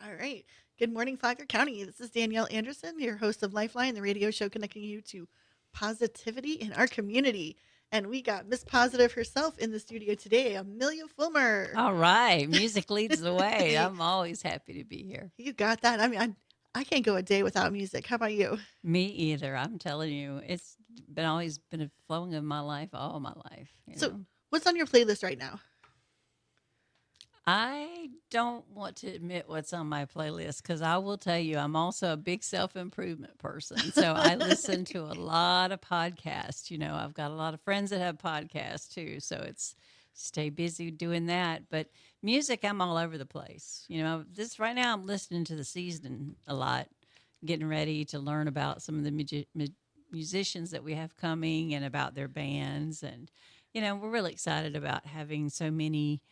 All right. Good morning, Flagler County. This is Danielle Anderson, your host of Lifeline, the radio show connecting you to positivity in our community. And we got Miss Positive herself in the studio today, Amelia Fulmer. All right, music leads the way. I'm always happy to be here. You got that. I can't go a day without music. How about you? Me either. I'm telling you, it's been always been a flowing of my life all my life. So, what's on your playlist right now? I don't want to admit what's on my playlist because I will tell you, I'm also a big self improvement person. So I listen to a lot of podcasts. I've got a lot of friends that have podcasts too. So it's stay busy doing that. But music, I'm all over the place. This right now, I'm listening to the season a lot, getting ready to learn about some of the musicians that we have coming and about their bands. And, we're really excited about having so many.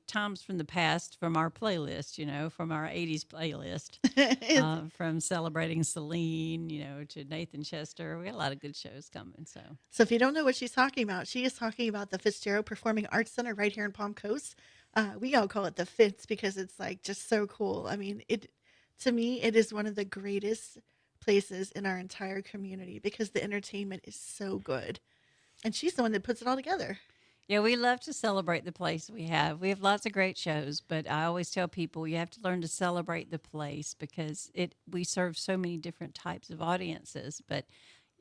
Times from the past from our playlist, from our 80s playlist, from celebrating Celine, to Nathan Chester. We got a lot of good shows coming. So, if you don't know what she's talking about, she is talking about the Fitzgerald Performing Arts Center right here in Palm Coast. We all call it the Fitz because it's like just so cool. I mean, to me, it is one of the greatest places in our entire community because the entertainment is so good. And she's the one that puts it all together. Yeah, we love to celebrate the place we have. We have lots of great shows, but I always tell people you have to learn to celebrate the place because we serve so many different types of audiences, but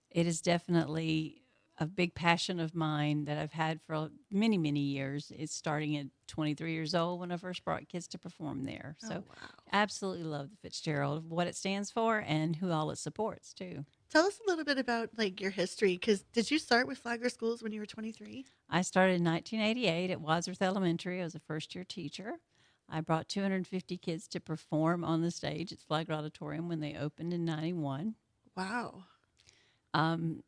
it is definitely a big passion of mine that I've had for many, many years. It's starting at 23 years old when I first brought kids to perform there. Oh, So wow. absolutely love the Fitzgerald, what it stands for and who all it supports too. Tell us a little bit about like your history because did you start with Flagler Schools when you were 23? I started in 1988 at Wadsworth Elementary. I was a first year teacher. I brought 250 kids to perform on the stage at Flagler Auditorium when they opened in 91. Wow.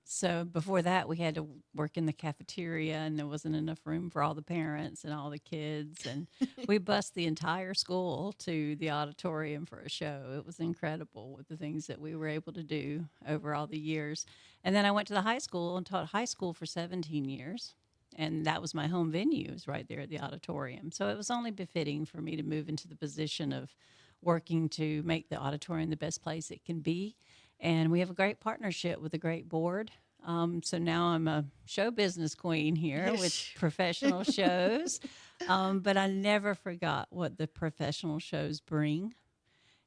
So before that, we had to work in the cafeteria, and there wasn't enough room for all the parents and all the kids. And we bussed the entire school to the auditorium for a show. It was incredible with the things that we were able to do over all the years. And then I went to the high school and taught high school for 17 years. And that was my home venue, was right there at the auditorium. So it was only befitting for me to move into the position of working to make the auditorium the best place it can be. And we have a great partnership with a great board. So now I'm a show business queen here with professional shows. But I never forgot what the professional shows bring.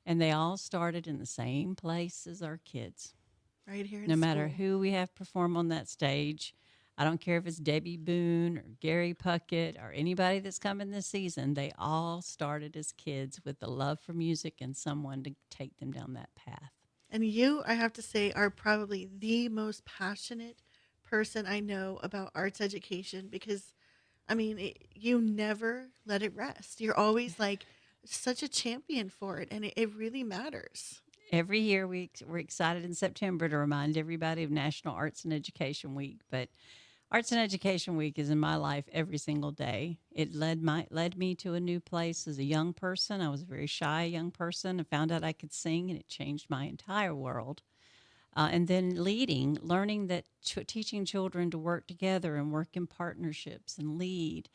And they all started in the same place as our kids. Right here in No matter school. who we have perform on that stage, I don't care if it's Debbie Boone or Gary Puckett or anybody that's coming this season, they all started as kids with the love for music and someone to take them down that path. And you, I have to say, are probably the most passionate person I know about arts education because, you never let it rest. You're always like such a champion for it, and it really matters. Every year we're excited in September to remind everybody of National Arts and Education Week. But Arts and Education Week is in my life every single day. It led me to a new place as a young person. I was a very shy young person and found out I could sing, and it changed my entire world. And then learning that teaching children to work together and work in partnerships and lead,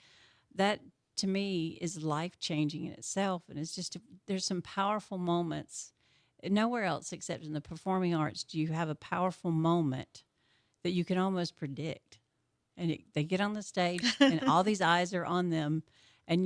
that to me is life changing in itself. And it's just, there's some powerful moments. Nowhere else except in the performing arts do you have a powerful moment that you can almost predict. And they get on the stage, and all these eyes are on them, and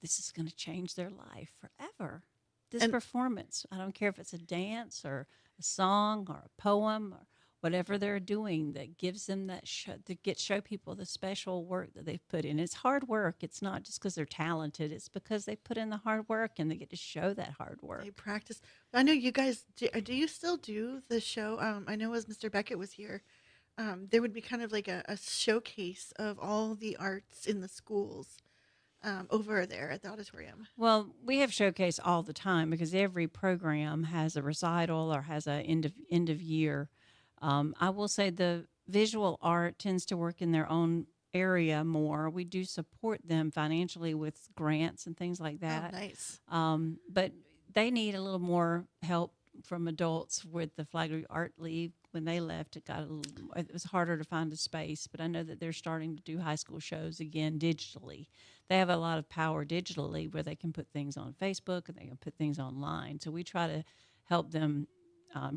this is going to change their life forever. This And performance, I don't care if it's a dance or a song or a poem or whatever they're doing that gives them that show people the special work that they've put in. It's hard work. It's not just because they're talented. It's because they put in the hard work and they get to show that hard work. they practice. I know you guys. Do you still do the show? I know as Mr. Beckett was here, there would be kind of like a showcase of all the arts in the schools over there at the auditorium. Well, we have showcase all the time because every program has a recital or has a end of year. I will say the visual art tends to work in their own area more. We do support them financially with grants and things like Oh, that. nice. But they need a little more help from adults with the Flagler Art League. When they left, it was harder to find a space. But I know that they're starting to do high school shows again digitally. they have a lot of power digitally where they can put things on Facebook and they can put things online. So we try to help them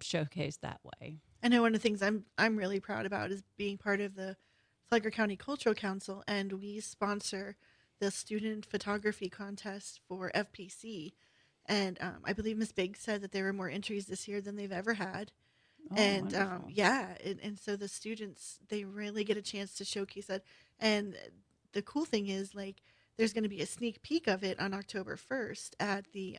showcase that way. I know one of the things I'm really proud about is being part of the Flagler County Cultural Council, and we sponsor the student photography contest for FPC. And I believe Miss Biggs said that there were more entries this year than they've ever had. Oh, And wonderful. yeah, and so the students, they really get a chance to showcase that. And the cool thing is, like, there's going to be a sneak peek of it on October 1st at the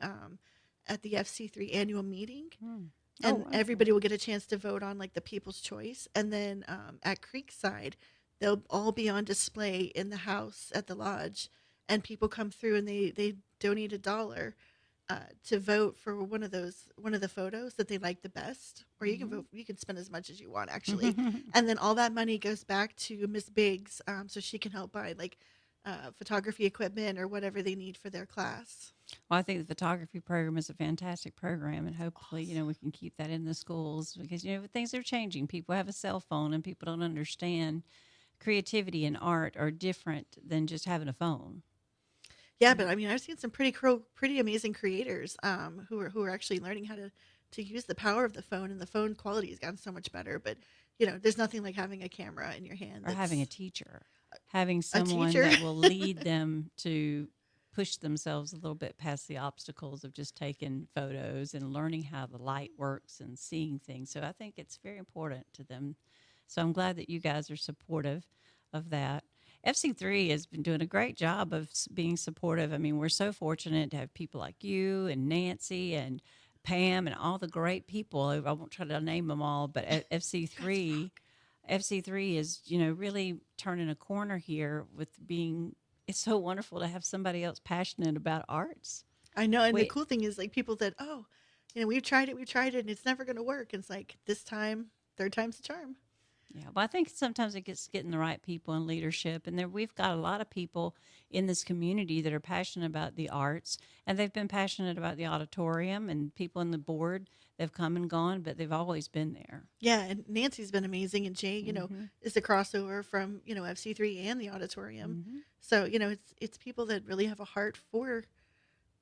FC3 annual meeting, Hmm. Oh, and wonderful. everybody will get a chance to vote on like the people's choice. And then at Creekside, they'll all be on display in the house at the lodge, and people come through and they donate $1 to vote for one of the photos that they like the best. Or you can Hmm. vote, you can spend as much as you want actually, and then all that money goes back to Miss Biggs, so she can help buy like photography equipment or whatever they need for their class. Well, I think the photography program is a fantastic program, and hopefully, we Awesome. can keep that in the schools because things are changing. People have a cell phone, and people don't understand creativity and art are different than just having a phone. Yeah, but I mean, I've seen some pretty amazing creators who are actually learning how to use the power of the phone, and the phone quality has gotten so much better. But there's nothing like having a camera in your hand. Or having a That's teacher, having a someone teacher. that will lead them to push themselves a little bit past the obstacles of just taking photos and learning how the light works and seeing things. So I think it's very important to them. So I'm glad that you guys are supportive of that. FC3 has been doing a great job of being supportive. I mean, we're so fortunate to have people like you and Nancy and Pam and all the great people. I won't try to name them all, but at Guys FC3 rock. FC3 is, really turning a corner here with being, it's so wonderful to have somebody else passionate about arts. I know, and the We, cool thing is like people that, oh, we've tried it, and it's never going to work. It's like this time, third time's the charm. yeah, but I think sometimes it gets getting the right people in leadership. And there, we've got a lot of people in this community that are passionate about the arts, and they've been passionate about the auditorium, and people in the board, they've come and gone, but they've always been there. Yeah, and Nancy's been amazing, and Jay, Hmm. is the crossover from FC3 and the auditorium. Hmm. So it's people that really have a heart for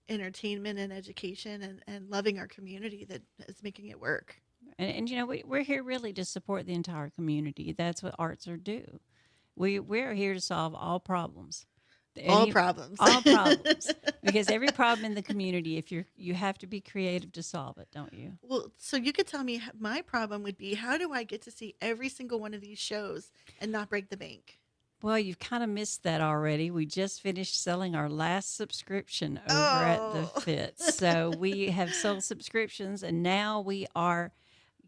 entertainment and education, and loving our community that is making it work. And we're here really to support the entire community. That's what arts are do. We're here to solve all problems. All Any problems. all problems. Because every problem in the community, if you have to be creative to solve it, don't you? Well, so you could tell me, my problem would be, how do I get to see every single one of these shows and not break the bank? Well, you've kind of missed that already. We just finished selling our last subscription over at the Oh. Fitz. So we have sold subscriptions, and now we are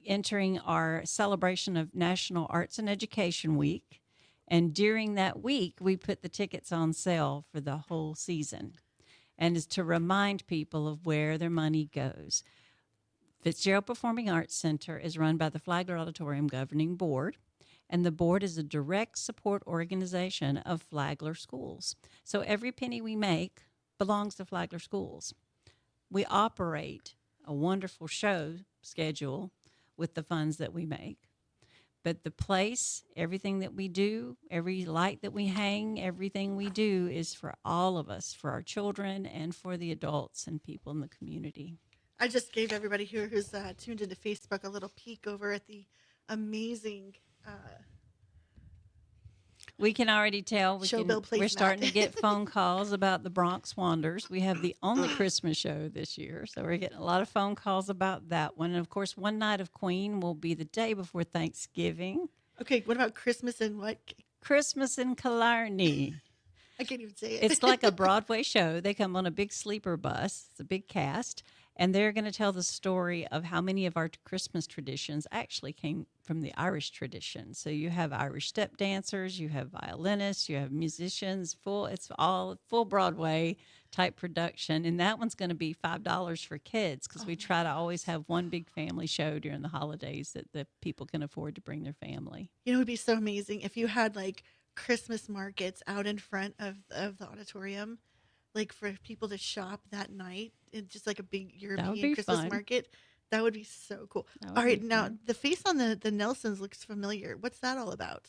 entering our celebration of National Arts and Education Week. And during that week, we put the tickets on sale for the whole season. And is to remind people of where their money goes. Fitzgerald Performing Arts Center is run by the Flagler Auditorium Governing Board, and the board is a direct support organization of Flagler schools. So every penny we make belongs to Flagler schools. We operate a wonderful show schedule with the funds that we make. But the place, everything that we do, every light that we hang, everything we do is for all of us, for our children and for the adults and people in the community. I just gave everybody here who's tuned into Facebook a little peek over at the amazing We can already tell show Bill we're placemat. starting to get phone calls about the Bronx Wanderers. We have the only Christmas show this year, so we're getting a lot of phone calls about that one. And of course, One Night of Queen will be the day before Thanksgiving. Okay, what about Christmas and what? Christmas in Killarney. I can't even say It's it. like a Broadway show. They come on a big sleeper bus. It's a big cast. And they're going to tell the story of how many of our Christmas traditions actually came from the Irish tradition. So you have Irish step dancers, you have violinists, you have musicians, it's all full Broadway type production. And that one's going to be $5 for kids because Oh we my try to always goodness. have one big family show during the holidays that the people can afford to bring their family. It would be so amazing if you had like Christmas markets out in front of the auditorium, like for people to shop that night, and just like a big That would European be Christmas fun. market. That would be so cool. That All would be right, now fun. the face on the Nelsons looks familiar. What's that all about?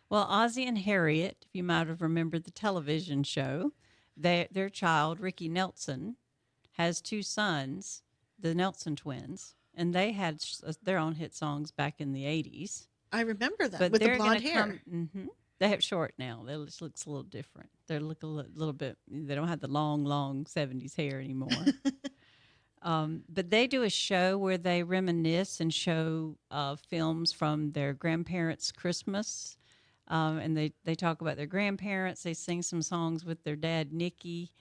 Well, Ozzie and Harriet, if you might have remembered the television show, their child, Ricky Nelson, has two sons, the Nelson twins, and they had their own hit songs back in the 80s. I remember them But with the they're going blonde to come. hair. They have short now. They just looks a little different. They look a little bit. They don't have the long 70s hair anymore. But they do a show where they reminisce and show films from their grandparents' Christmas. And they talk about their grandparents. They sing some songs with their dad, Ricky.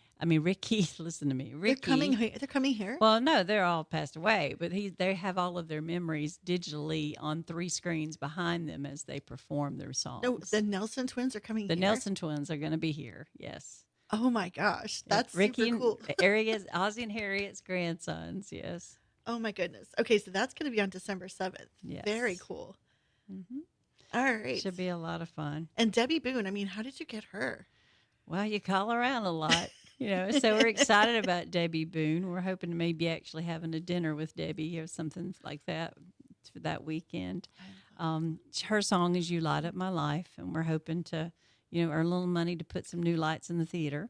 Listen to me, They're coming. Ricky. They're coming here. Well, no, they're all passed away, but they have all of their memories digitally on three screens behind them as they perform their No, songs. the Nelson twins are coming The here. Nelson twins are going to be here. Yes. Oh my gosh, Yep, that's Ricky super and cool. Ozzy and Harriet's grandsons. Yes. Oh my goodness. Okay, so that's going to be on December 7th. Very Yes. cool. Hmm. All right. Should be a lot of fun. And Debbie Boone, I mean, how did you get her? Well, you call around a lot, so we're excited about Debbie Boone. We're hoping to maybe actually having a dinner with Debbie or something like that for that weekend. Her song is You Light Up My Life, and we're hoping to, earn a little money to put some new lights in the theater.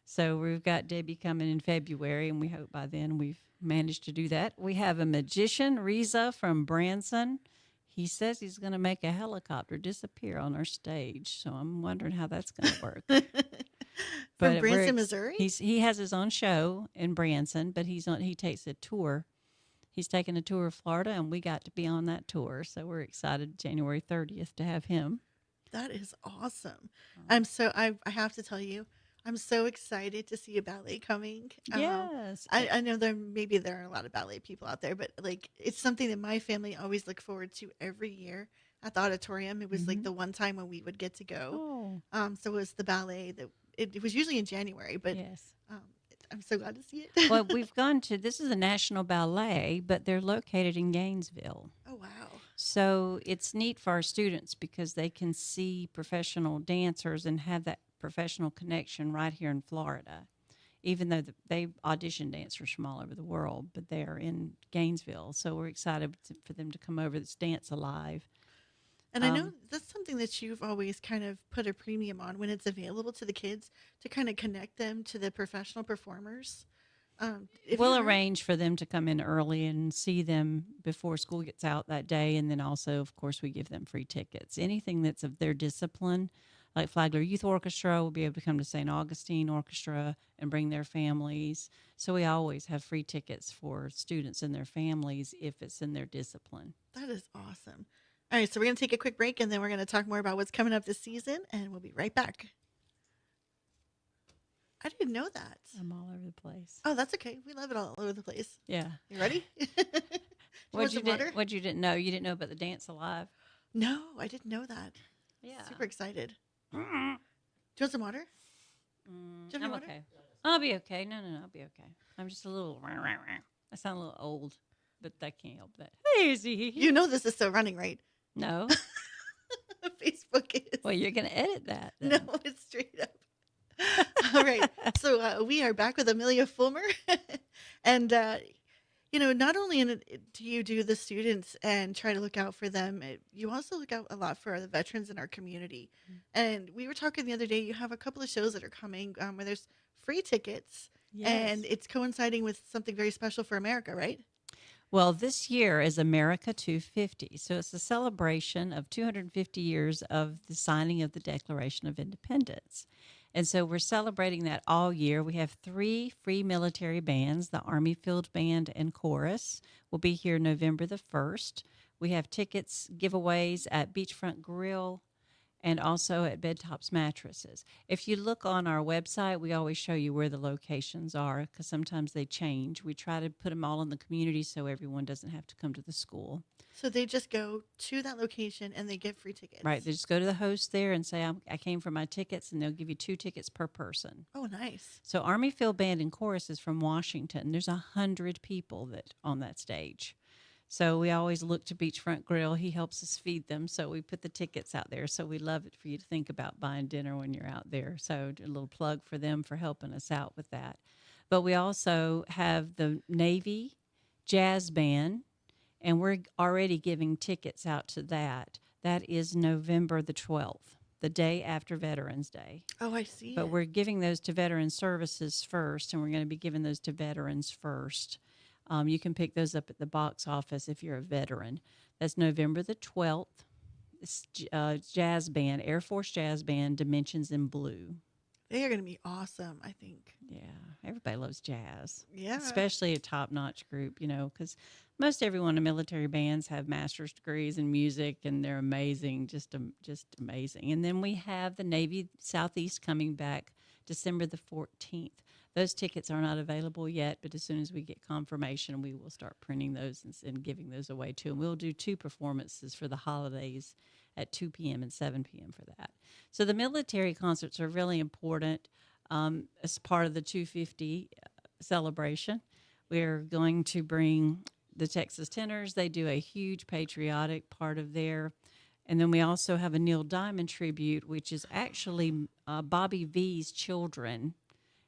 So we've got Debbie coming in February, and we hope by then we've managed to do that. We have a magician, Riza from Branson. He says he's going to make a helicopter disappear on our stage. So I'm wondering how that's going to work. From Branson, Missouri? He has his own show in Branson, but he takes a tour. He's taking a tour of Florida, and we got to be on that tour. So we're excited January 30th to have him. That is awesome. I have to tell you, I'm so excited to see a ballet coming. Yes. I know there are a lot of ballet people out there, but like it's something that my family always look forward to every year at the auditorium. It was like the one time when we would get to go. So it was the ballet that it was usually in January, but yes. I'm so glad to see it. Well, we've gone to, this is a national ballet, but they're located in Gainesville. Oh, wow. So it's neat for our students because they can see professional dancers and have that professional connection right here in Florida, even though they audition dancers from all over the world, but they are in Gainesville. So we're excited for them to come over. It's Dance Alive. And I know that's something that you've always kind of put a premium on when it's available to the kids to kind of connect them to the professional performers. We'll arrange for them to come in early and see them before school gets out that day. And then also, of course, we give them free tickets. Anything that's of their discipline, like Flagler Youth Orchestra, will be able to come to St. Augustine Orchestra and bring their families. So we always have free tickets for students and their families if it's in their discipline. That is awesome. All right, so we're going to take a quick break, and then we're going to talk more about what's coming up this season, and we'll be right back. I didn't know that. I'm all over the place. Oh, that's okay. We love it all over the place. Yeah. You ready? What you didn't know? You didn't know about the Dance Alive? No, I didn't know that. Yeah. Super excited. Do you want some water? Do you I'm want water? okay. I'll be okay. No, I'll be okay. I'm just a little. I sound a little old, but I can't help that. Hey, You know this is still running, right? No. Facebook is. Well, you're going to edit that. No, Then. it's straight up. All right. So we are back with Amelia Fulmer. And, not only do you do the students and try to look out for them, you also look out a lot for the veterans in our community. And we were talking the other day, you have a couple of shows that are coming where there's free tickets. Yes. And it's coinciding with something very special for America, right? Well, this year is America 250. So it's a celebration of 250 years of the signing of the Declaration of Independence. And so we're celebrating that all year. We have 3 free military bands. The Army Field Band and Chorus will be here November the 1st. We have tickets, giveaways at Beachfront Grill and also at Bed Tops Mattresses. If you look on our website, we always show you where the locations are because sometimes they change. We try to put them all in the community so everyone doesn't have to come to the school. So they just go to that location and they get free tickets. Right. They just go to the host there and say, I came for my tickets, and they'll give you 2 tickets per person. Oh, nice. So Army Field Band and Chorus is from Washington. There's 100 people that on that stage. So we always look to Beachfront Grill. He helps us feed them. So we put the tickets out there. So we love it for you to think about buying dinner when you're out there. So a little plug for them for helping us out with that. But we also have the Navy Jazz Band, and we're already giving tickets out to that. That is November the 12th. the day after Veterans Day. Oh, I see But it. we're giving those to Veteran Services first, and we're going to be giving those to veterans first. You can pick those up at the box office if you're a veteran. That's November the 12th. It's jazz band, Air Force Jazz Band, Dimensions in Blue. They are going to be awesome, I think. Yeah, everybody loves jazz, Yeah. especially a top-notch group, because most everyone in military bands have master's degrees in music, and they're amazing, just amazing. And then we have the Navy Southeast coming back December the 14th. Those tickets are not available yet, but as soon as we get confirmation, we will start printing those and giving those away too. And we'll do 2 performances for the holidays at 2 p.m. and 7 p.m. for that. So the military concerts are really important as part of the 250 celebration. We're going to bring the Texas Tenors. They do a huge patriotic part of their. And then we also have a Neil Diamond tribute, which is actually Bobby V's children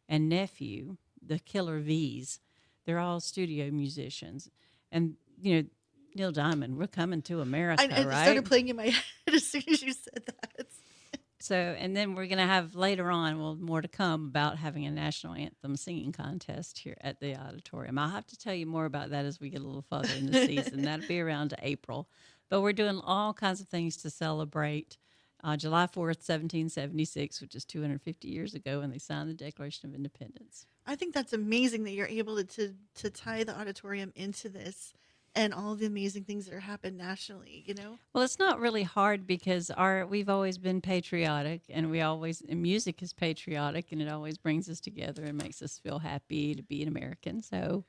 and nephew, the Killer V's. They're all studio musicians. And, Neil Diamond, we're coming to America, I right? started playing in my head as soon as you said that. So, and then we're going to have later on, more to come about having a national anthem singing contest here at the auditorium. I'll have to tell you more about that as we get a little further in the season. That'll be around April. But we're doing all kinds of things to celebrate July 4th, 1776, which is 250 years ago when they signed the Declaration of Independence. I think that's amazing that you're able to tie the auditorium into this and all the amazing things that are happening nationally. Well, it's not really hard because we've always been patriotic, and music is patriotic, and it always brings us together and makes us feel happy to be an American. So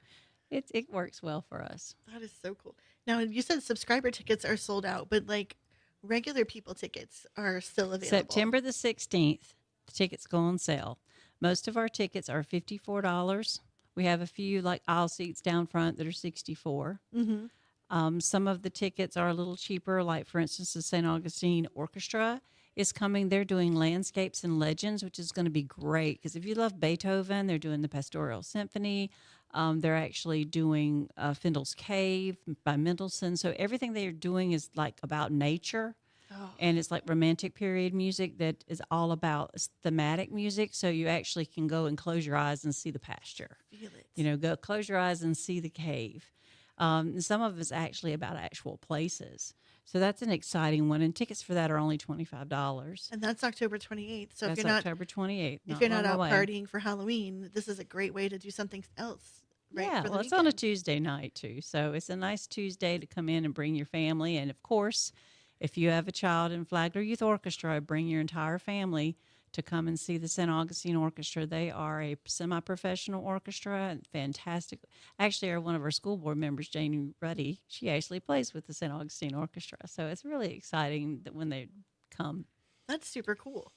it works well for us. That is so cool. Now, you said subscriber tickets are sold out, but like regular people tickets are still available. September the 16th, the tickets go on sale. Most of our tickets are $54. We have a few like aisle seats down front that are $64. Mm-hmm. Some of the tickets are a little cheaper, like for instance, the St. Augustine Orchestra is coming. They're doing Landscapes and Legends, which is going to be great because if you love Beethoven, they're doing the Pastoral Symphony. They're actually doing Findel's Cave by Mendelssohn. So everything they're doing is like about nature. Oh, And it's like romantic period music that is all about thematic music. So you actually can go and close your eyes and see the pasture. feel it. Go close your eyes and see the cave. And some of it's actually about actual places. So that's an exciting one. And tickets for that are only $25. And that's October 28th. So That's if you're not October 28th. if you're not long out away. partying for Halloween, this is a great way to do something else. Right. Yeah, For the well, it's on a weekend. Tuesday night too. So it's a nice Tuesday to come in and bring your family. And of course, if you have a child in Flagler Youth Orchestra, bring your entire family to come and see the St. Augustine Orchestra. They are a semi-professional orchestra and fantastic. Actually, one of our school board members, Janie Ruddy, she actually plays with the St. Augustine Orchestra. So it's really exciting that when they come. That's super cool.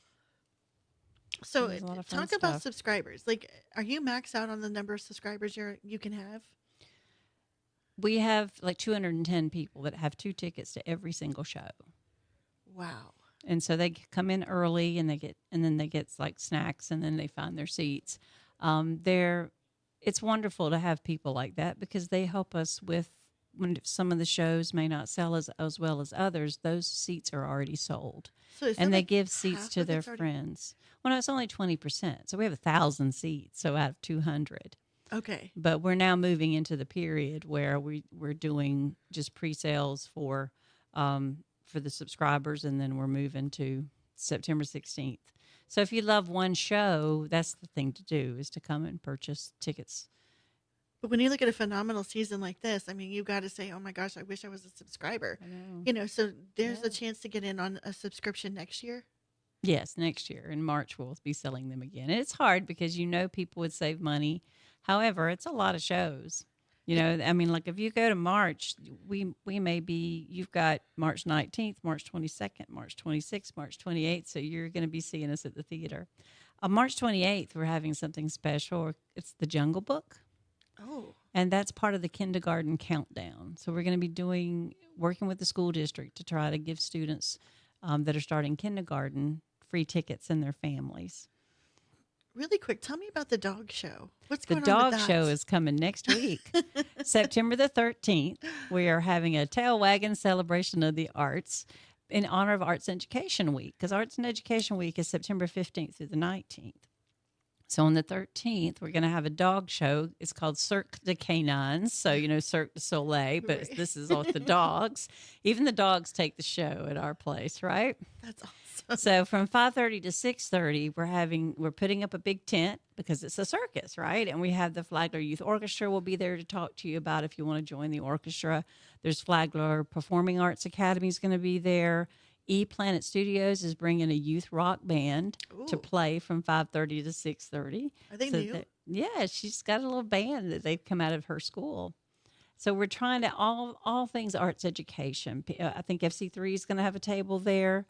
So There's a lot of fun talk about stuff. subscribers. Like, are you maxed out on the number of subscribers you can have? We have like 210 people that have 2 tickets to every single show. Wow. And so they come in early and then they get like snacks and then they find their seats. It's wonderful to have people like that because they help us with when some of the shows may not sell as well as others, those seats are already sold. So is And that they like give seats half to of their it's already- friends. Well, no, it's only 20%. So we have 1,000 seats, so out of 200. Okay. But we're now moving into the period where we're doing just pre-sales for the subscribers, and then we're moving to September 16th. So if you love one show, that's the thing to do is to come and purchase tickets. But when you look at a phenomenal season like this, I mean, you got to say, "Oh my gosh, I wish I was a subscriber." I know. So there's Yeah. a chance to get in on a subscription next year. Yes, next year in March we'll be selling them again. And it's hard because people would save money. However, it's a lot of shows. I mean, like if you go to March, you've got March 19th, March 22nd, March 26th, March 28th. So you're going to be seeing us at the theater. On March 28th, we're having something special. It's the Jungle Book. Oh, And that's part of the kindergarten countdown. So we're going to be working with the school district to try to give students that are starting kindergarten free tickets and their families. really quick, tell me about the dog show. What's The going on dog with that? show is coming next week, September the 13th. We are having a tail wagging celebration of the arts. in honor of Arts and Education Week, because Arts and Education Week is September 15th through the 19th. So on the 13th, we're going to have a dog show. It's called Cirque de Canines. So, Cirque du Soleil, but Right. this is all the dogs. Even the dogs take the show at our place, right? That's awesome. So from 5:30 to 6:30, we're putting up a big tent because it's a circus, right? And we have the Flagler Youth Orchestra will be there to talk to you about if you want to join the orchestra. There's Flagler Performing Arts Academy is going to be there. E Planet Studios is bringing a youth rock band to Ooh, play from 5:30 to 6:30. are they So new? yeah, she's got a little band that they've come out of her school. So we're trying to all things arts education. I think FC3 is going to have a table there.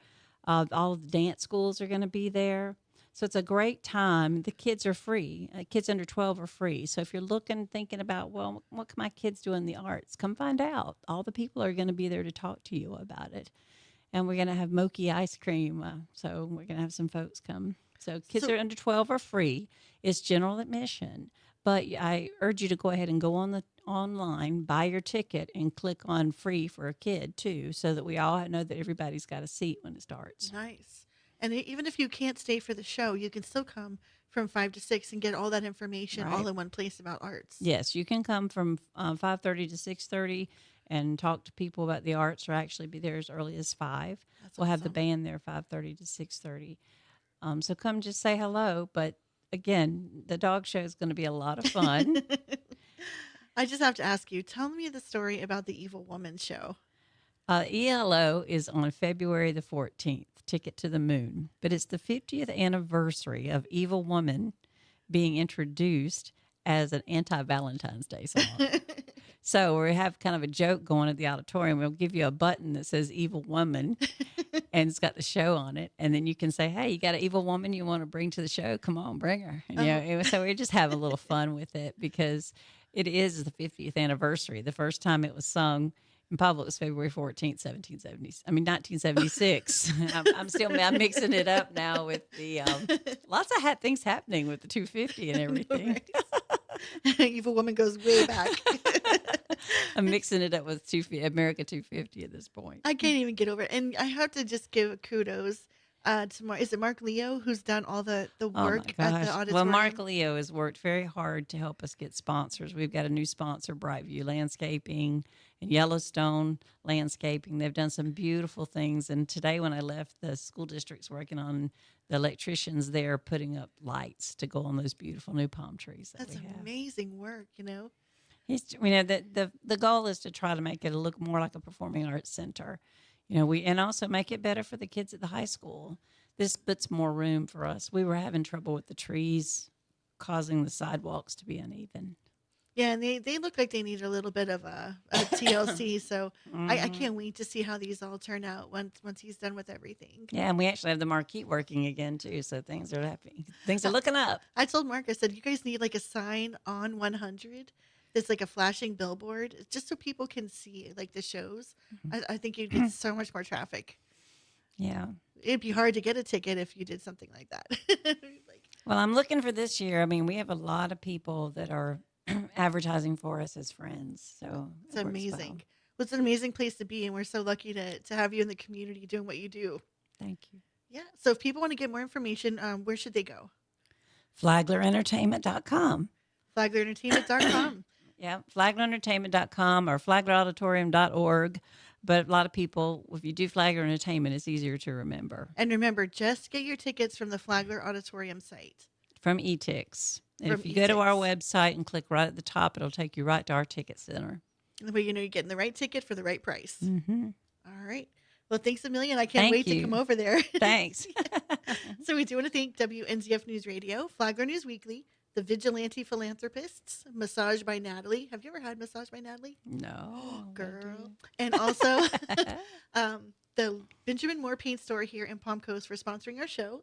All of the dance schools are going to be there. So it's a great time. The kids are free. Kids under 12 are free. So if you're thinking about, well, what can my kids do in the arts? Come find out. All the people are going to be there to talk to you about it. And we're going to have Moki ice cream. So we're going to have some folks come. So kids So are under 12 are free. It's general admission. But I urge you to go ahead and go on the online, buy your ticket, and click on free for a kid too, so that we all know that everybody's got a seat when it starts. nice. And even if you can't stay for the show, you can still come from 5 to 6 and get all that information all Right. in one place about arts. Yes, you can come from 5:30 to 6:30 and talk to people about the arts, or actually be there as early as 5. That's We'll have the awesome. band there 5:30 to 6:30. So come just say hello. But again, the dog show is going to be a lot of fun. I just have to ask you, tell me the story about the Evil Woman show. ELO is on February the 14th, Ticket to the Moon. But it's the 50th anniversary of Evil Woman being introduced as an anti-Valentine's Day song. So we have kind of a joke going at the auditorium. We'll give you a button that says Evil Woman, and it's got the show on it. And then you can say, hey, you got an evil woman you want to bring to the show? Come on, bring her. And, so we just have a little fun with it because it is the 50th anniversary. The first time it was sung in public was February 14th, 1976. I'm mixing it up now with the lots of things happening with the 250 and everything. Evil Woman goes way back. I'm mixing it up with America 250 at this point. I can't even get over it. And I have to just give kudos to is it Mark Leo who's done all the Oh my work at the gosh. auditorium? Well, Mark Leo has worked very hard to help us get sponsors. We've got a new sponsor, Brightview Landscaping and Yellowstone Landscaping. They've done some beautiful things. And today when I left, the school district's working on the electricians there putting up lights to go on those beautiful new palm trees that That's we have. amazing work, you know? The goal is to try to make it look more like a performing arts center. And also make it better for the kids at the high school. This puts more room for us. We were having trouble with the trees causing the sidewalks to be uneven. Yeah, and they look like they need a little bit of a TLC. So I can't wait to see how these all turn out once he's done with everything. Yeah, and we actually have the marquee working again too, so things are happening. Things are looking up. I told Mark, I said, you guys need like a sign on 100 that's like a flashing billboard just so people can see like the shows. I think you'd get so much more traffic. Yeah. It'd be hard to get a ticket if you did something like that. Like, Well, I'm looking for this year. I mean, we have a lot of people that are advertising for us as friends, so it's it works amazing. Well, it's an amazing place to be, and we're so lucky to have you in the community doing what you do. well. Thank you. Yeah. So if people want to get more information, where should they go? FlaglerEntertainment.com. FlaglerEntertainment.com. Yeah, FlaglerEntertainment.com or FlaglerAuditorium.org. But a lot of people, if you do Flagler Entertainment, it's easier to remember. And remember, just get your tickets from the Flagler Auditorium site. From eTix. And From if you go to our eTix. website and click right at the top, it'll take you right to our ticket center. The way you know you're getting the right ticket for the right price. Mm-hmm. All right. Well, thanks a million. I can't Thank wait to you. come over there. Thanks. So we do want to thank WNZF News Radio, Flagler News Weekly, the Vigilante Philanthropists, Massage by Natalie. Have you ever had Massage by Natalie? No. Girl. And also the Benjamin Moore Paint Store here in Palm Coast for sponsoring our show.